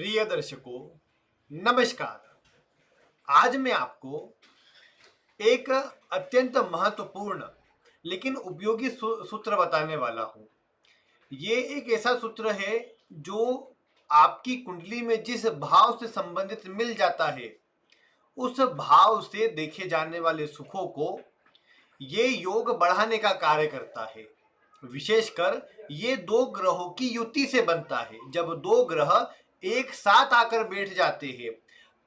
प्रिय दर्शकों, नमस्कार। आज मैं आपको एक अत्यंत महत्वपूर्ण लेकिन उपयोगी सूत्र बताने वाला हूं। ये एक ऐसा सूत्र है जो आपकी कुंडली में जिस भाव से संबंधित मिल जाता है, उस भाव से देखे जाने वाले सुखों को ये योग बढ़ाने का कार्य करता है। विशेषकर ये दो ग्रहों की युति से बनता है। जब दो ग्रह एक साथ आकर बैठ जाते हैं,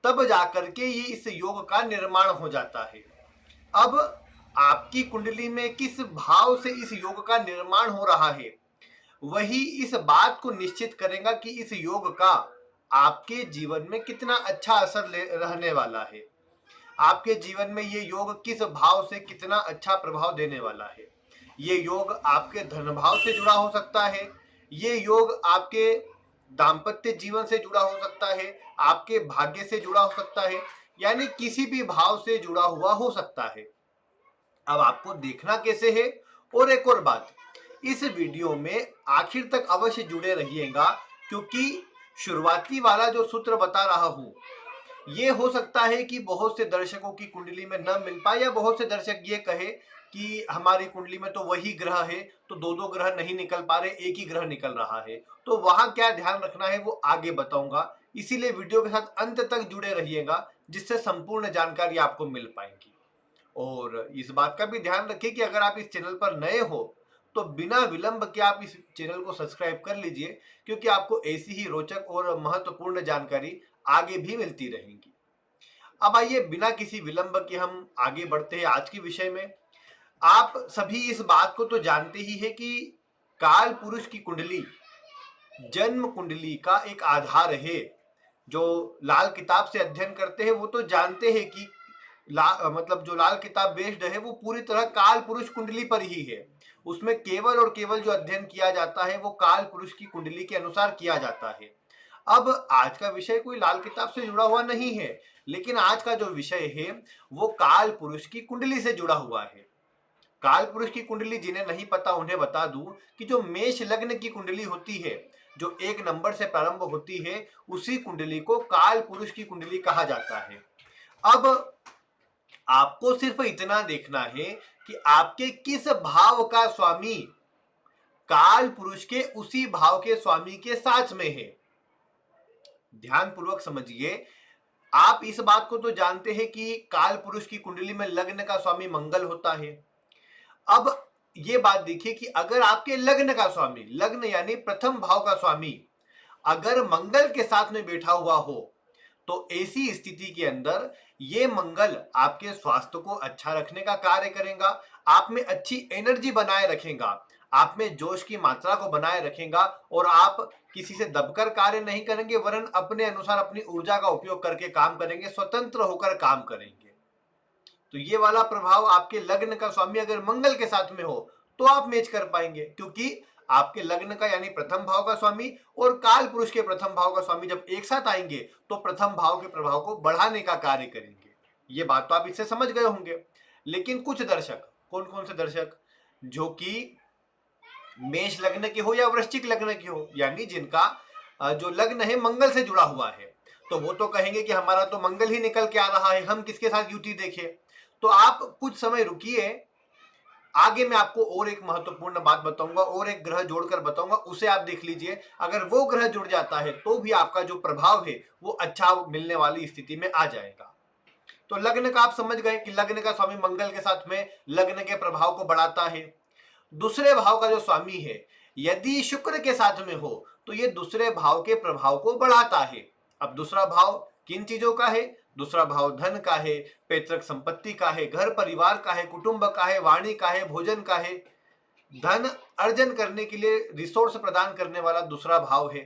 तब जाकर के ये इस योग का निर्माण हो जाता है। अब आपकी कुंडली में किस भाव से इस योग का निर्माण हो रहा है, वही इस बात को निश्चित करेगा कि इस योग का आपके जीवन में कितना अच्छा असर रहने वाला है। आपके जीवन में ये योग किस भाव से कितना अच्छा प्रभाव देने वाला है। ये योग आपके धन भाव से जुड़ा हो सकता है, ये योग आपके दाम्पत्य जीवन से जुड़ा हो सकता है, आपके भाग्य से जुड़ा हो सकता है, यानी किसी भी भाव से जुड़ा हुआ हो सकता है। अब आपको देखना कैसे है, और एक और बात, इस वीडियो में आखिर तक अवश्य जुड़े रहिएगा, क्योंकि शुरुआती वाला जो सूत्र बता रहा हूं, ये हो सकता है कि बहुत से दर्शकों की कुंडली में न मिल पाए, या बहुत से दर्शक ये कहे कि हमारी कुंडली में तो वही ग्रह है, तो दो दो ग्रह नहीं निकल पा रहे, एक ही ग्रह निकल रहा है। तो वहां क्या ध्यान रखना है वो आगे बताऊंगा, इसीलिए वीडियो के साथ अंत तक जुड़े रहिएगा, जिससे संपूर्ण जानकारी आपको मिल पाएगी। और इस बात का भी ध्यान रखिए कि अगर आप इस चैनल पर नए हो तो बिना विलंब के आप इस चैनल को सब्सक्राइब कर लीजिए, क्योंकि आपको ऐसी ही रोचक और महत्वपूर्ण जानकारी आगे भी मिलती रहेगी। अब आइए बिना किसी विलंब के हम आगे बढ़ते हैं आज के विषय में। आप सभी इस बात को तो जानते ही है कि काल पुरुष की कुंडली जन्म कुंडली का एक आधार है। जो लाल किताब से अध्ययन करते हैं वो तो जानते हैं कि मतलब जो लाल किताब बेस्ड है वो पूरी तरह काल पुरुष कुंडली पर ही है। उसमें केवल और केवल जो अध्ययन किया जाता है वो काल पुरुष की कुंडली के अनुसार किया जाता है। अब आज का विषय कोई लाल किताब से जुड़ा हुआ नहीं है, लेकिन आज का जो विषय है वो काल पुरुष की कुंडली से जुड़ा हुआ है। काल पुरुष की कुंडली जिन्हें नहीं पता उन्हें बता दूं कि जो मेष लग्न की कुंडली होती है, जो 1 नंबर से प्रारंभ होती है, उसी कुंडली को काल पुरुष की कुंडली कहा जाता है। अब आपको सिर्फ इतना देखना है कि आपके किस भाव का स्वामी काल पुरुष के उसी भाव के स्वामी के साथ में है। ध्यान पूर्वक समझिए। आप इस बात को तो जानते हैं कि काल पुरुष की कुंडली में लग्न का स्वामी मंगल होता है। अब ये बात देखिए कि अगर आपके लग्न का स्वामी, लग्न यानी प्रथम भाव का स्वामी, अगर मंगल के साथ में बैठा हुआ हो, तो ऐसी स्थिति के अंदर ये मंगल आपके स्वास्थ्य को अच्छा रखने का कार्य करेगा, आप में अच्छी एनर्जी बनाए रखेगा, आप में जोश की मात्रा को बनाए रखेगा, और आप किसी से दबकर कार्य नहीं करेंगे, वरन अपने अनुसार अपनी ऊर्जा का उपयोग करके काम करेंगे, स्वतंत्र होकर काम करेंगे। तो ये वाला प्रभाव आपके लग्न का स्वामी अगर मंगल के साथ में हो तो आप मैच कर पाएंगे, क्योंकि आपके लग्न का यानी प्रथम भाव का स्वामी और काल पुरुष के प्रथम भाव का स्वामी जब एक साथ आएंगे तो प्रथम भाव के प्रभाव को बढ़ाने का कार्य करेंगे। ये बात तो आप इससे समझ गए होंगे। लेकिन कुछ दर्शक, कौन कौन से दर्शक, जो कि मेष लग्न के हो या वृश्चिक लग्न के हो, यानी जिनका जो लग्न है मंगल से जुड़ा हुआ है, तो वो तो कहेंगे कि हमारा तो मंगल ही निकल के आ रहा है, हम किसके साथ युति देखें। तो आप कुछ समय रुकिए, आगे मैं आपको और एक महत्वपूर्ण बात बताऊंगा, और एक ग्रह जोड़कर बताऊंगा, उसे आप देख लीजिए। अगर वो ग्रह जुड़ जाता है तो भी आपका जो प्रभाव है वो अच्छा मिलने वाली स्थिति में आ जाएगा। तो लग्न का आप समझ गए कि लग्न का स्वामी मंगल के साथ में लग्न के प्रभाव को बढ़ाता है। दूसरे भाव का जो स्वामी है यदि शुक्र के साथ में हो तो ये दूसरे भाव के प्रभाव को बढ़ाता है। अब दूसरा भाव किन चीजों का है? दूसरा भाव धन का है, पैतृक संपत्ति का है, घर परिवार का है, कुटुंब का है, वाणी का है, भोजन का है। धन अर्जन करने के लिए रिसोर्स प्रदान करने वाला दूसरा भाव है।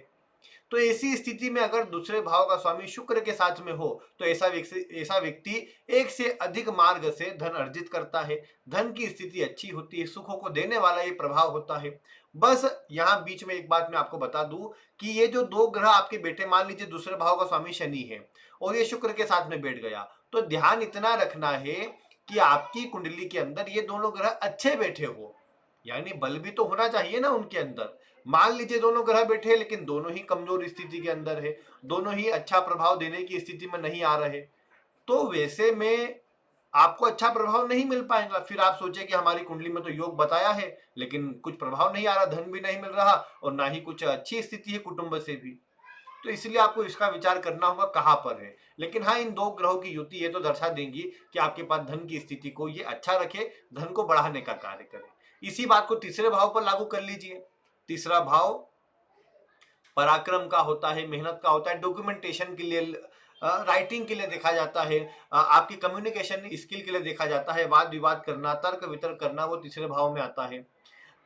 तो ऐसी स्थिति में अगर दूसरे भाव का स्वामी शुक्र के साथ में हो तो ऐसा व्यक्ति एक से अधिक मार्ग से धन अर्जित करता है, धन की स्थिति अच्छी होती है, सुखों को देने वाला ये प्रभाव होता है। बस यहाँ बीच में एक बात मैं आपको बता दूं कि ये जो दो ग्रह आपके बेटे, मान लीजिए दूसरे भाव का स्वामी शनि है और ये शुक्र के साथ में बैठ गया, तो ध्यान इतना रखना है कि आपकी कुंडली के अंदर ये दोनों ग्रह अच्छे बैठे हो, यानी बल भी तो होना चाहिए ना उनके अंदर। मान लीजिए दोनों ग्रह बैठे हैं लेकिन दोनों ही कमजोर स्थिति के अंदर है, दोनों ही अच्छा प्रभाव देने की स्थिति में नहीं आ रहे, तो वैसे में आपको अच्छा प्रभाव नहीं मिल पाएगा। फिर आप सोचे कि हमारी कुंडली में तो योग बताया है लेकिन कुछ प्रभाव नहीं आ रहा, धन भी नहीं मिल रहा और ना ही कुछ अच्छी स्थिति है कुटुंब से भी। तो इसलिए आपको इसका विचार करना होगा कहाँ पर है। लेकिन हाँ, इन दो ग्रहों की युति ये तो दर्शा देंगी कि आपके पास धन की स्थिति को ये अच्छा रखे, धन को बढ़ाने का कार्य करे। इसी बात को तीसरे भाव पर लागू कर लीजिए। तीसरा भाव पराक्रम का होता है, मेहनत का होता है, डॉक्यूमेंटेशन के लिए, राइटिंग के लिए देखा जाता है, आपकी कम्युनिकेशन स्किल के लिए देखा जाता है, वाद विवाद करना, तर्क वितर्क करना, वो तीसरे भाव में आता है।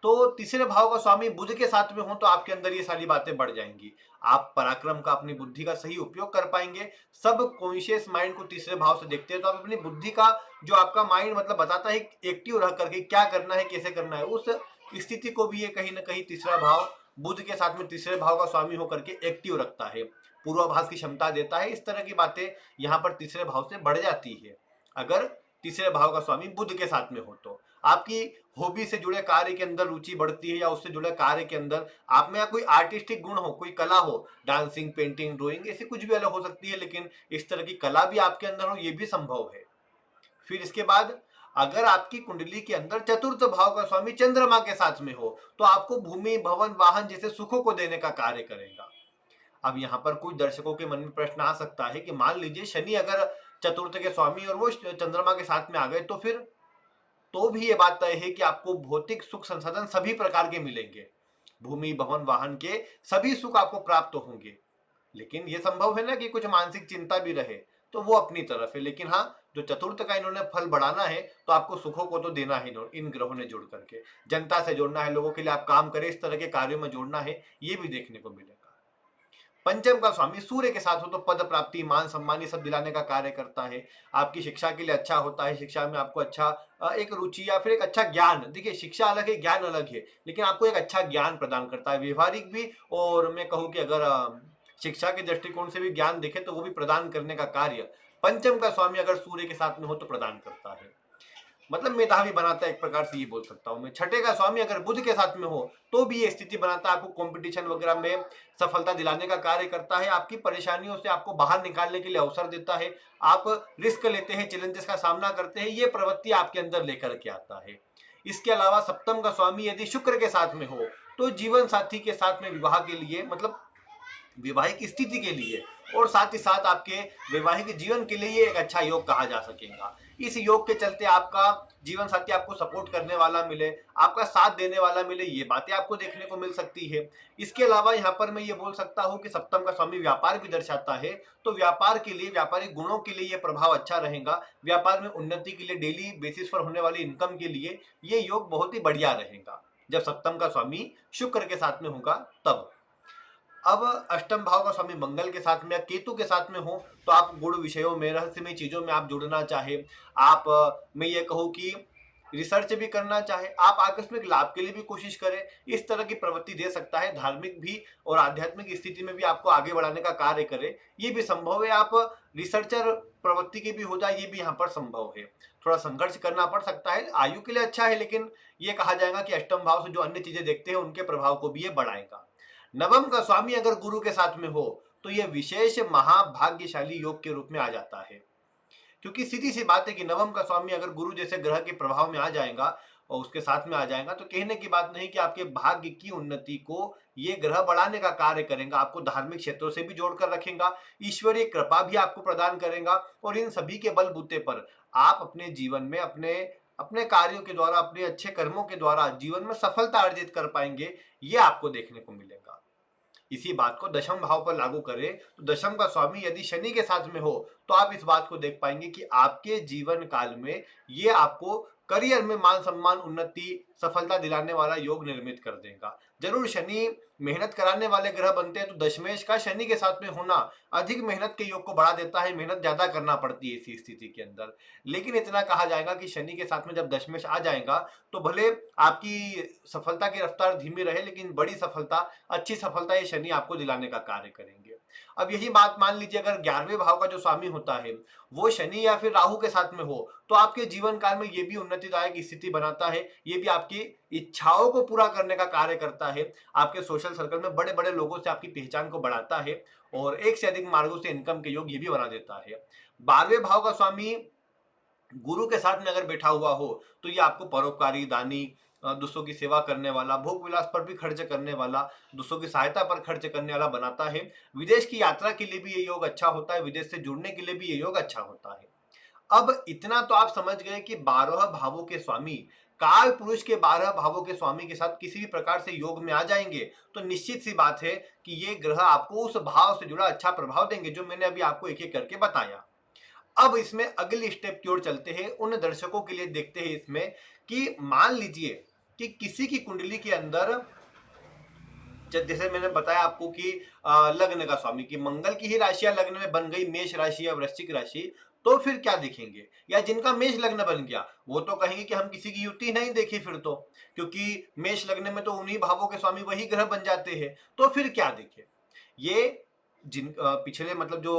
तो तीसरे भाव का स्वामी बुध के साथ में हो तो आपके अंदर ये सारी बातें बढ़ जाएंगी। आप पराक्रम का, अपनी बुद्धि का सही उपयोग कर पाएंगे। सब कॉन्शियस माइंड को तीसरे भाव से देखते हैं तो आप अपनी बुद्धि का, जो आपका माइंड मतलब बताता है एक्टिव रह करके क्या करना है, कैसे करना है, उस स्थिति को भी ये कहीं ना कहीं तीसरा भाव बुध के साथ में तीसरे भाव का स्वामी होकर के एक्टिव रखता है, पूर्वाभास की क्षमता देता है। इस तरह की बातें यहाँ पर तीसरे भाव से बढ़ जाती है अगर तीसरे भाव का स्वामी बुध के साथ में हो तो। आपकी हॉबी से जुड़े कार्य के अंदर रुचि बढ़ती है या उससे जुड़े कार्य के अंदर आप में कोई आर्टिस्टिक गुण हो, कोई कला हो, डांसिंग, पेंटिंग, ड्राइंग, ऐसी कुछ भी अलग हो सकती है, लेकिन इस तरह की कला भी आपके अंदर हो, ये भी संभव है। फिर इसके बाद अगर आपकी कुंडली के अंदर चतुर्थ भाव का स्वामी चंद्रमा के साथ में हो तो आपको भूमि, भवन, वाहन जैसे सुखों को देने का कार्य करेगा। अब यहाँ पर कुछ दर्शकों के मन में प्रश्न आ सकता है कि मान लीजिए शनि अगर चतुर्थ के स्वामी और वो चंद्रमा के साथ में आ गए तो फिर तो भी ये बात तय है कि आपको भौतिक सुख संसाधन सभी प्रकार के मिलेंगे, भूमि, भवन, वाहन के सभी सुख आपको प्राप्त होंगे। लेकिन ये संभव है ना कि कुछ मानसिक चिंता भी रहे, तो वो अपनी तरफ है। लेकिन हाँ, जो चतुर्थ का इन्होंने फल बढ़ाना है तो आपको सुखों को तो देना है, इन ग्रहों ने जुड़ करके जनता से जोड़ना है, लोगों के लिए आप काम करें, इस तरह के कार्यों में जोड़ना है, ये भी देखने को मिलेगा। पंचम का स्वामी सूर्य के साथ हो तो पद प्राप्ति, मान सम्मान, ये सब दिलाने का कार्य करता है। आपकी शिक्षा के लिए अच्छा होता है, शिक्षा में आपको अच्छा एक रुचि या फिर एक अच्छा ज्ञान, देखिए शिक्षा अलग है, ज्ञान अलग है, लेकिन आपको एक अच्छा ज्ञान प्रदान करता है, व्यवहारिक भी, और मैं कहूँ कि अगर शिक्षा के दृष्टिकोण से भी ज्ञान देखे तो वो भी प्रदान करने का कार्य पंचम का स्वामी अगर सूर्य के साथ में हो तो प्रदान करता है। मतलब मेधावी बनाता है, एक प्रकार से ये बोल सकता हूं मैं। छठे का स्वामी अगर बुध के साथ में हो तो भी ये स्थिति बनाता है, आपको कंपटीशन वगैरह में सफलता दिलाने का कार्य करता है, आपकी परेशानियों से आपको बाहर निकालने के लिए अवसर देता है, आप रिस्क लेते हैं, चैलेंजेस का सामना करते हैं, ये प्रवृत्ति आपके अंदर लेकर के आता है। इसके अलावा सप्तम का स्वामी यदि शुक्र के साथ में हो तो जीवन साथी के साथ में विवाह के लिए, मतलब वैवाहिक स्थिति के लिए, और साथ ही साथ आपके वैवाहिक जीवन के लिए ये एक अच्छा योग कहा जा सकेगा। इस योग के चलते आपका जीवन साथी आपको सपोर्ट करने वाला मिले, आपका साथ देने वाला मिले, ये बातें आपको देखने को मिल सकती है। इसके अलावा यहाँ पर मैं ये बोल सकता हूँ कि सप्तम का स्वामी व्यापार भी दर्शाता है, तो व्यापार के लिए, व्यापारिक गुणों के लिए ये प्रभाव अच्छा रहेगा। व्यापार में उन्नति के लिए, डेली बेसिस पर होने वाली इनकम के लिए ये योग बहुत ही बढ़िया रहेगा जब सप्तम का स्वामी शुक्र के साथ में होगा तब। अब अष्टम भाव का स्वामी मंगल के साथ में या केतु के साथ में हो तो आप गुण विषयों में, रहस्यमय चीजों में आप जुड़ना चाहे, आप मैं ये कहूँ कि रिसर्च भी करना चाहे, आप आकस्मिक लाभ के लिए भी कोशिश करें, इस तरह की प्रवृत्ति दे सकता है। धार्मिक भी और आध्यात्मिक स्थिति में भी आपको आगे बढ़ाने का कार्य करे, ये भी संभव है। आप रिसर्चर प्रवृत्ति के भी हो जाए, ये भी यहाँ पर संभव है। थोड़ा संघर्ष करना पड़ सकता है, आयु के लिए अच्छा है, लेकिन ये कहा जाएगा कि अष्टम भाव से जो अन्य चीजें देखते हैं उनके प्रभाव को भी ये बढ़ाएगा। नवम का स्वामी अगर गुरु के साथ में हो तो यह विशेष महाभाग्यशाली योग के रूप में आ जाता है, क्योंकि सीधी सी बात है कि नवम का स्वामी अगर गुरु जैसे ग्रह के प्रभाव में आ जाएगा और उसके साथ में आ जाएगा तो कहने की बात नहीं कि आपके भाग्य की उन्नति को ये ग्रह बढ़ाने का कार्य करेगा, आपको धार्मिक क्षेत्रों से भी जोड़कर रखेगा, ईश्वरीय कृपा भी आपको प्रदान करेगा, और इन सभी के बलबूते पर आप अपने जीवन में अपने अपने कार्यों के द्वारा, अपने अच्छे कर्मों के द्वारा जीवन में सफलता अर्जित कर पाएंगे, ये आपको देखने को मिलेगा। इसी बात को दशम भाव पर लागू करें तो दशम का स्वामी यदि शनि के साथ में हो तो आप इस बात को देख पाएंगे कि आपके जीवन काल में ये आपको करियर में मान सम्मान, उन्नति, सफलता दिलाने वाला योग निर्मित कर देगा। जरूर शनि मेहनत कराने वाले ग्रह बनते हैं तो दशमेश का शनि के साथ में होना अधिक मेहनत के योग को बढ़ा देता है, मेहनत ज्यादा करना पड़ती है इसी स्थिति के अंदर। लेकिन इतना कहा जाएगा कि शनि के साथ में जब दशमेश आ जाएगा तो भले आपकी सफलता की रफ्तार धीमी रहे, लेकिन बड़ी सफलता, अच्छी सफलता ये शनि आपको दिलाने का कार्य करेंगे। अब यही बात मान लीजिए अगर 11वें भाव का जो स्वामी होता है वो शनि या फिर राहु के साथ में हो तो आपके जीवन काल में ये भी उन्नतिदायक स्थिति बनाता है, ये भी आपकी इच्छाओं को पूरा करने का कार्य करता है, आपके सोशल सर्कल में बड़े बड़े लोगों से आपकी पहचान को बढ़ाता है और एक से अधिक मार्गों से इनकम के योग ये भी बना देता है। 12वें भाव का स्वामी गुरु के साथ में अगर बैठा हुआ हो तो ये आपको परोपकारी, दानी, दूसरों की सेवा करने वाला, भोग विलास पर भी खर्च करने वाला, दूसरों की सहायता पर खर्च करने वाला बनाता है। विदेश की यात्रा के लिए भी ये योग अच्छा होता है, विदेश से जुड़ने के लिए भी ये योग अच्छा होता है। अब इतना तो आप समझ गए कि 12 भावों के स्वामी काल पुरुष के 12 भावों के स्वामी के साथ किसी भी प्रकार से योग में आ जाएंगे तो निश्चित सी बात है कि ये ग्रह आपको उस भाव से जुड़ा अच्छा प्रभाव देंगे जो मैंने अभी आपको एक एक करके बताया। अब इसमें अगली स्टेप की ओर चलते हैं, उन दर्शकों के लिए देखते हैं इसमें कि मान लीजिए कि किसी की कुंडली के अंदर जैसे मैंने बताया आपको कि लग्न का स्वामी की मंगल की ही राशियां लग्न में बन गई, मेष राशि या वृश्चिक राशि, तो फिर क्या देखेंगे? या जिनका मेष लग्न बन गया वो तो कहेंगे कि हम किसी की युति नहीं देखी फिर तो, क्योंकि मेष लग्न में तो उन्हीं भावों के स्वामी वही ग्रह बन जाते हैं, तो फिर क्या देखें? ये जिन पिछले मतलब जो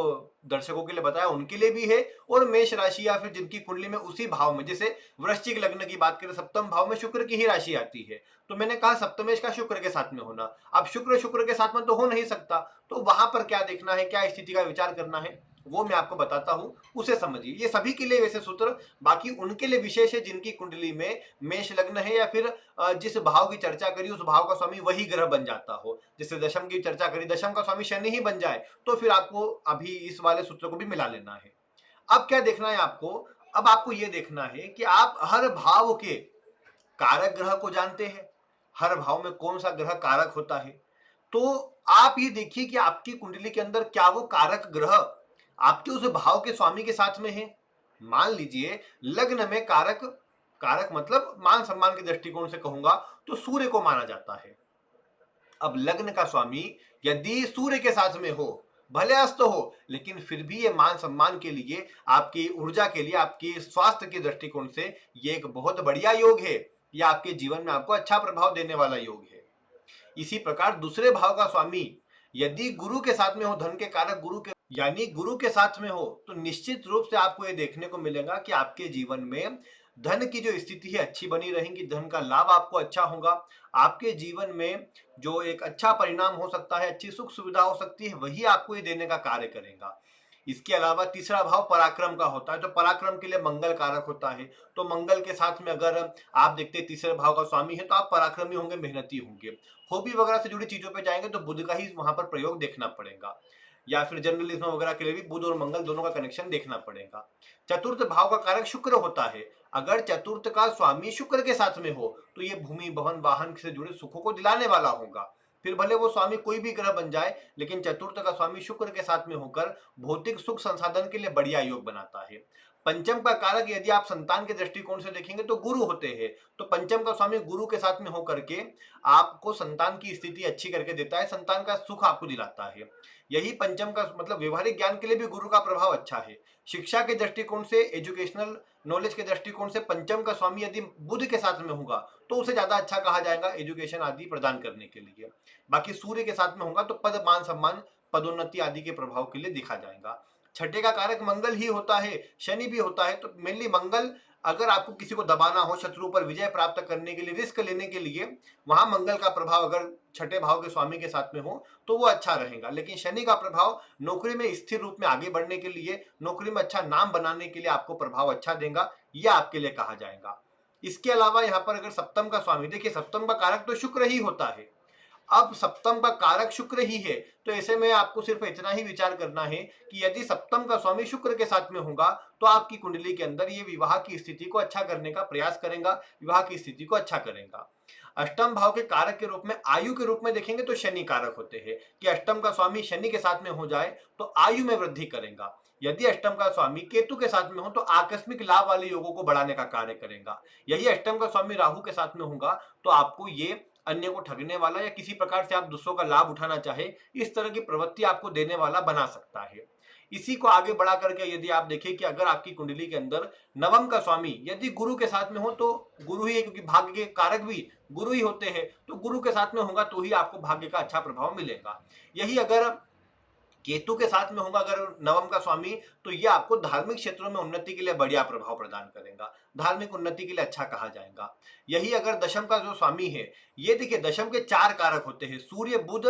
दर्शकों के लिए बताया उनके लिए भी है और मेष राशि या फिर जिनकी कुंडली में उसी भाव में, जैसे वृश्चिक लग्न की बात करें सप्तम भाव में शुक्र की ही राशि आती है, तो मैंने कहा सप्तमेश का शुक्र के साथ में होना, अब शुक्र शुक्र के साथ में तो हो नहीं सकता, तो वहां पर क्या देखना है, क्या स्थिति का विचार करना है वो मैं आपको बताता हूं, उसे समझिए। ये सभी के लिए वैसे सूत्र, बाकी उनके लिए विशेष है जिनकी कुंडली में मेष लग्न है या फिर जिस भाव की चर्चा करी उस भाव का स्वामी वही ग्रह बन जाता हो, जैसे दशम की चर्चा करी दशम का स्वामी शनि ही बन जाए तो फिर आपको अभी इस वाले सूत्र को भी मिला लेना है। अब क्या देखना है आपको? अब आपको यह देखना है कि आप हर भाव के कारक ग्रह को जानते हैं, हर भाव में कौन सा ग्रह कारक होता है, तो आप ये देखिए कि आपकी कुंडली के अंदर क्या वो कारक ग्रह आपके उस भाव के स्वामी के साथ में है। मान लीजिए लग्न में कारक, कारक मतलब मान सम्मान के दृष्टिकोण से कहूंगा तो सूर्य को माना जाता है। अब लग्न का स्वामी यदि सूर्य के साथ में हो, भले अस्त हो, लेकिन फिर भी ये मान सम्मान के लिए, आपकी ऊर्जा के लिए, आपकी स्वास्थ्य के दृष्टिकोण से ये एक बहुत बढ़िया योग है, यह आपके जीवन में आपको अच्छा प्रभाव देने वाला योग है। इसी प्रकार दूसरे भाव का स्वामी यदि गुरु के साथ में हो, धन के कारक गुरु के यानी गुरु के साथ में हो, तो निश्चित रूप से आपको यह देखने को मिलेगा कि आपके जीवन में धन की जो स्थिति है अच्छी बनी रहेगी, धन का लाभ आपको अच्छा होगा, आपके जीवन में जो एक अच्छा परिणाम हो सकता है, अच्छी सुख सुविधा हो सकती है, वही आपको ये देने का कार्य करेगा। इसके अलावा तीसरा भाव पराक्रम का होता है, तो पराक्रम के लिए मंगल कारक होता है, तो मंगल के साथ में अगर आप देखते हैं तीसरे भाव का स्वामी है तो आप पराक्रमी होंगे, मेहनती होंगे, हॉबी वगैरह से जुड़ी चीजों पे जाएंगे तो बुध का ही वहां पर प्रयोग देखना पड़ेगा, या फिर जर्नलिज्म वगैरह के लिए भी बुध और मंगल दोनों का कनेक्शन देखना पड़ेगा। चतुर्थ भाव का कारक शुक्र होता है, अगर चतुर्थ का स्वामी शुक्र के साथ में हो तो ये भूमि भवन वाहन से जुड़े सुखों को दिलाने वाला होगा, फिर भले वो स्वामी कोई भी ग्रह बन जाए, लेकिन चतुर्थ का स्वामी शुक्र के साथ में होकर भौतिक सुख संसाधन के लिए बढ़िया योग बनाता है। पंचम का कारक यदि आप संतान के दृष्टिकोण से देखेंगे तो गुरु होते हैं, तो पंचम का स्वामी गुरु के साथ में होकर के आपको संतान की स्थिति अच्छी करके देता है, संतान का सुख आपको दिलाता है। यही पंचम का मतलब व्यवहारिक ज्ञान के लिए भी गुरु का प्रभाव अच्छा है। शिक्षा के दृष्टिकोण से, एजुकेशनल नॉलेज के दृष्टिकोण से पंचम का स्वामी यदि बुध के साथ में होगा तो उसे ज्यादा अच्छा कहा जाएगा एजुकेशन आदि प्रदान करने के लिए। बाकी सूर्य के साथ में होगा तो पद, मान सम्मान, पदोन्नति आदि के प्रभाव के लिए देखा जाएगा। छठे का कारक मंगल ही होता है, शनि भी होता है, तो मेनली मंगल, अगर आपको किसी को दबाना हो, शत्रु पर विजय प्राप्त करने के लिए, रिस्क लेने के लिए, वहां मंगल का प्रभाव अगर छठे भाव के स्वामी के साथ में हो तो वो अच्छा रहेगा। लेकिन शनि का प्रभाव नौकरी में स्थिर रूप में आगे बढ़ने के लिए, नौकरी में अच्छा नाम बनाने के लिए आपको प्रभाव अच्छा देगा, यह आपके लिए कहा जाएगा। इसके अलावा यहाँ पर अगर सप्तम का स्वामी, देखिए सप्तम का कारक तो शुक्र ही होता है, अब सप्तम का कारक शुक्र ही है, तो ऐसे में आपको सिर्फ इतना ही विचार करना है कि यदि सप्तम का स्वामी शुक्र के साथ में होगा तो आपकी कुंडली के अंदर ये विवाह की स्थिति को अच्छा करने का प्रयास करेगा, विवाह की स्थिति को अच्छा करेगा। अष्टम भाव के कारक के रूप में, आयु के रूप में देखेंगे तो शनि कारक होते हैं, कि अष्टम का स्वामी शनि के साथ में हो जाए तो आयु में वृद्धि करेगा। यदि अष्टम का स्वामी केतु के साथ में हो तो आकस्मिक लाभ वाले योगों को बढ़ाने का कार्य करेगा। यही अष्टम का स्वामी राहु के साथ में होगा तो आपको ये अन्य को ठगने वाला या किसी प्रकार से आप दूसरों का लाभ उठाना चाहे, इस तरह की प्रवृत्ति आपको देने वाला बना सकता है। इसी को आगे बढ़ा करके यदि आप देखें कि अगर आपकी कुंडली के अंदर नवम का स्वामी यदि गुरु के साथ में हो, तो गुरु ही है, क्योंकि भाग्य के कारक भी गुरु ही होते हैं, तो गुरु के साथ में होगा तो ही आपको भाग्य का अच्छा प्रभाव मिलेगा। यही अगर केतु के साथ में होगा अगर नवम का स्वामी, तो ये आपको धार्मिक क्षेत्रों में उन्नति के लिए बढ़िया प्रभाव प्रदान करेगा, धार्मिक उन्नति के लिए अच्छा कहा जाएगा। यही अगर दशम का जो स्वामी है, ये देखिए दशम के 4 कारक होते हैं, सूर्य, बुध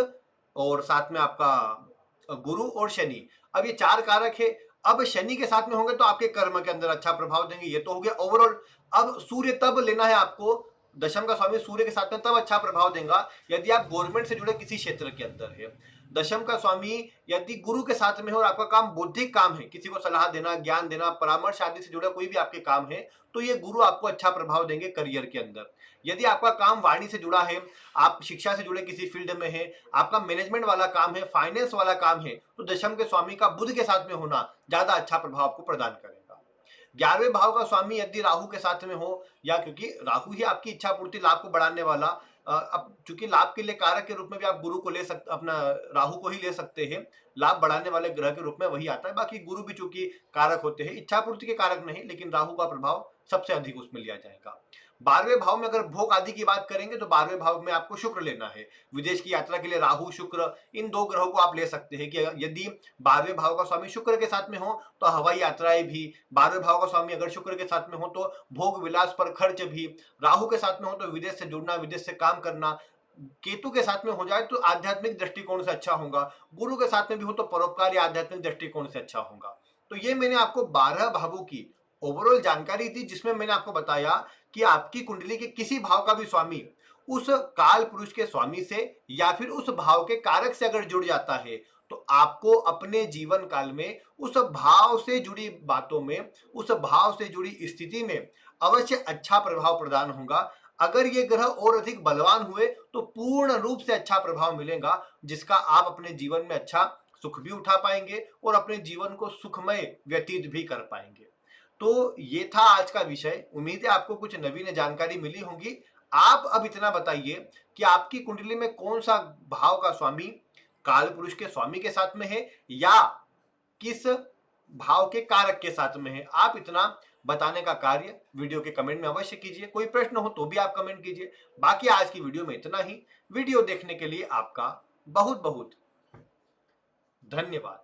और साथ में आपका गुरु और शनि। अब ये 4 कारक है, अब शनि के साथ में होंगे तो आपके कर्म के अंदर अच्छा प्रभाव देंगे, ये तो हो गया ओवरऑल। अब सूर्य तब लेना है आपको, दशम का स्वामी सूर्य के साथ में तब अच्छा प्रभाव देगा यदि आप गवर्नमेंट से जुड़े किसी क्षेत्र के अंदर है। दशम का स्वामी यदि गुरु के साथ में हो और आपका काम बौद्धिक काम है, किसी को सलाह देना, ज्ञान देना, परामर्श आदि से जुड़ा कोई भी आपके काम है, तो ये गुरु आपको अच्छा प्रभाव देंगे करियर के अंदर। यदि आपका काम वाणी से जुड़ा है, आप शिक्षा से जुड़े किसी फील्ड में है, आपका मैनेजमेंट वाला काम है, फाइनेंस वाला काम है, तो दशम के स्वामी का बुध के साथ में होना ज्यादा अच्छा प्रभाव आपको प्रदान करेगा। 11वें भाव का स्वामी यदि राहु के साथ में हो, या क्योंकि राहु ही आपकी इच्छा पूर्ति, लाभ को बढ़ाने वाला, अब चूंकि लाभ के लिए कारक के रूप में भी आप गुरु को ले सकते, अपना राहु को ही ले सकते हैं, लाभ बढ़ाने वाले ग्रह के रूप में वही आता है। बाकी गुरु भी चूंकि कारक होते हैं, इच्छा पूर्ति के कारक नहीं, लेकिन राहु का प्रभाव सबसे अधिक उसमें लिया जाएगा। 12वें भाव में अगर भोग आदि की बात करेंगे तो 12वें भाव में आपको शुक्र लेना है। विदेश की यात्रा के लिए राहु शुक्र इन 2 ग्रहों को आप ले सकते हैं कि यदि 12वें भाव का स्वामी शुक्र के साथ में हो तो हवाई यात्राएं भी, 12वें भाव का स्वामी अगर शुक्र के साथ में हो तो भोग विलास पर खर्च भी, राहु के साथ में हो तो विदेश से जुड़ना, विदेश से काम करना, केतु के साथ में हो जाए तो आध्यात्मिक दृष्टिकोण से अच्छा होगा, गुरु के साथ में भी हो तो परोपकार या आध्यात्मिक दृष्टिकोण से अच्छा होगा। तो ये मैंने आपको 12 भावों की ओवरऑल जानकारी दी, जिसमें मैंने आपको बताया कि आपकी कुंडली के किसी भाव का भी स्वामी उस काल पुरुष के स्वामी से या फिर उस भाव के कारक से अगर जुड़ जाता है तो आपको अपने जीवन काल में उस भाव से जुड़ी बातों में, उस भाव से जुड़ी स्थिति में अवश्य अच्छा प्रभाव प्रदान होगा। अगर ये ग्रह और अधिक बलवान हुए तो पूर्ण रूप से अच्छा प्रभाव मिलेगा, जिसका आप अपने जीवन में अच्छा सुख भी उठा पाएंगे और अपने जीवन को सुखमय व्यतीत भी कर पाएंगे। तो ये था आज का विषय। उम्मीद है आपको कुछ नवीन जानकारी मिली होगी। आप अब इतना बताइए कि आपकी कुंडली में कौन सा भाव का स्वामी काल पुरुष के स्वामी के साथ में है या किस भाव के कारक के साथ में है। आप इतना बताने का कार्य वीडियो के कमेंट में अवश्य कीजिए। कोई प्रश्न हो तो भी आप कमेंट कीजिए। बाकी आज की वीडियो में इतना ही। वीडियो देखने के लिए आपका बहुत बहुत धन्यवाद।